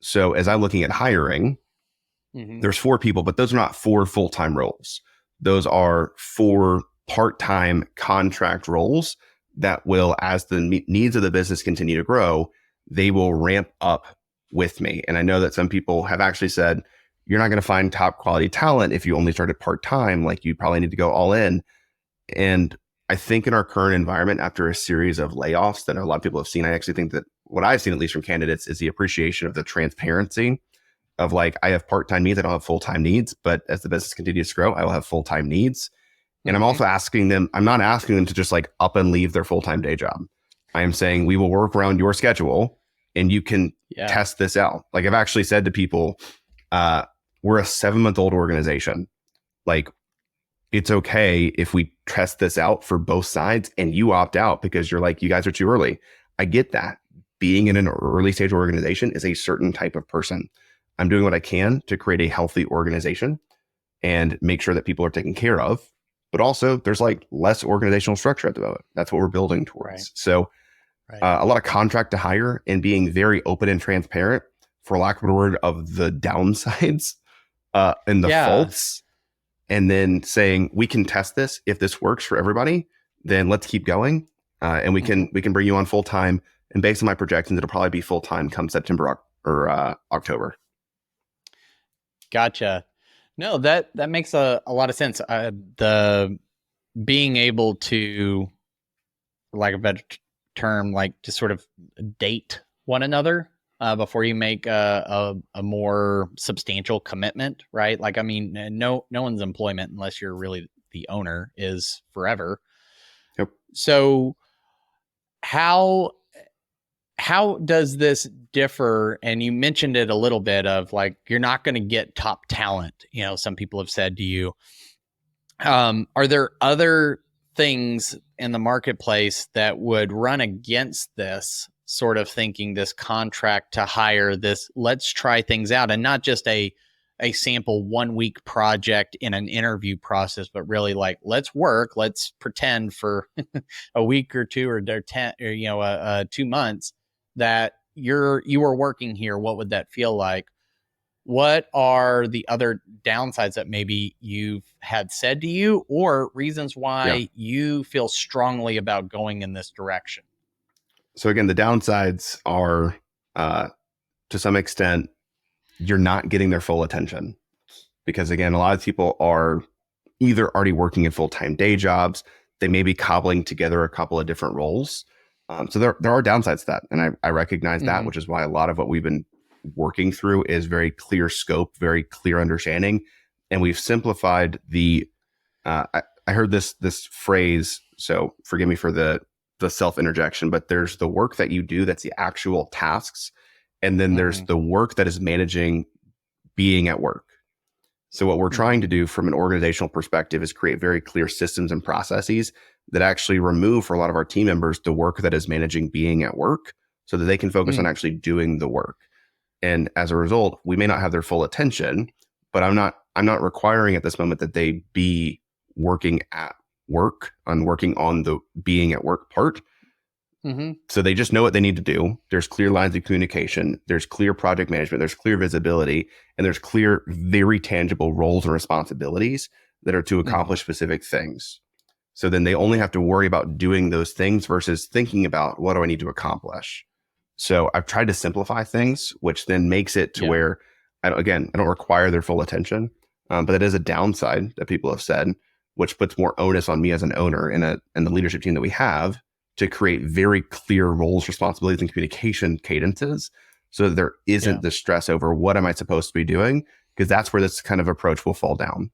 So as I'm looking at hiring, there's 4 people, but those are not 4 full-time roles. Those are 4 part-time contract roles that will, as the needs of the business continue to grow, they will ramp up with me. And I know that some people have actually said, you're not going to find top quality talent if you only started part-time, like you probably need to go all in. And I think in our current environment, after a series of layoffs that a lot of people have seen, I actually think that what I've seen, at least from candidates, is the appreciation of the transparency of like, I have part-time needs, I don't have full-time needs, but as the business continues to grow, I will have full-time needs. And I'm also asking them, I'm not asking them to just like up and leave their full-time day job. I am saying we will work around your schedule and you can test this out. Like I've actually said to people, we're a 7-month-old organization. Like it's okay if we test this out for both sides and you opt out because you're like, you guys are too early. I get that. Being in an early stage organization is a certain type of person. I'm doing what I can to create a healthy organization and make sure that people are taken care of. But also there's like less organizational structure at the moment. That's what we're building towards. Right. So a lot of contract to hire and being very open and transparent, for lack of a word, of the downsides and the faults. And then saying, we can test this. If this works for everybody, then let's keep going. And we can bring you on full time. And based on my projections, it'll probably be full time come September or October. Gotcha. No, that makes a lot of sense. The being able to, for lack of a better term, like to sort of date one another before you make a more substantial commitment, right? Like, I mean, no one's employment, unless you're really the owner, is forever. Yep. So how does this differ? And you mentioned it a little bit of like, you're not going to get top talent. You know, some people have said to you, are there other things in the marketplace that would run against this sort of thinking, this contract to hire, this let's try things out, and not just a sample 1-week project in an interview process, but really like, let's pretend for a week or 2 or 10 or 2 months that you were working here. What would that feel like? What are the other downsides that maybe you've had said to you, or reasons why you feel strongly about going in this direction? So again, the downsides are, to some extent, you're not getting their full attention, because again, a lot of people are either already working in full-time day jobs. They may be cobbling together a couple of different roles. So there are downsides to that. And I recognize that, which is why a lot of what we've been working through is very clear scope, very clear understanding. And we've simplified I heard this phrase, so forgive me for the self-interjection, but there's the work that you do, that's the actual tasks. And then there's the work that is managing being at work. So what we're trying to do from an organizational perspective is create very clear systems and processes that actually remove, for a lot of our team members, the work that is managing being at work, so that they can focus on actually doing the work. And as a result, we may not have their full attention, but I'm not requiring at this moment that they be working at work on working on the being at work part. So they just know what they need to do. There's clear lines of communication. There's clear project management. There's clear visibility, and there's clear, very tangible roles and responsibilities that are to accomplish specific things. So then they only have to worry about doing those things versus thinking about, what do I need to accomplish? So I've tried to simplify things, which then makes it to where, I don't require their full attention, but it is a downside that people have said, which puts more onus on me as an owner and the leadership team that we have to create very clear roles, responsibilities, and communication cadences, so that there isn't the stress over what am I supposed to be doing, because that's where this kind of approach will fall down.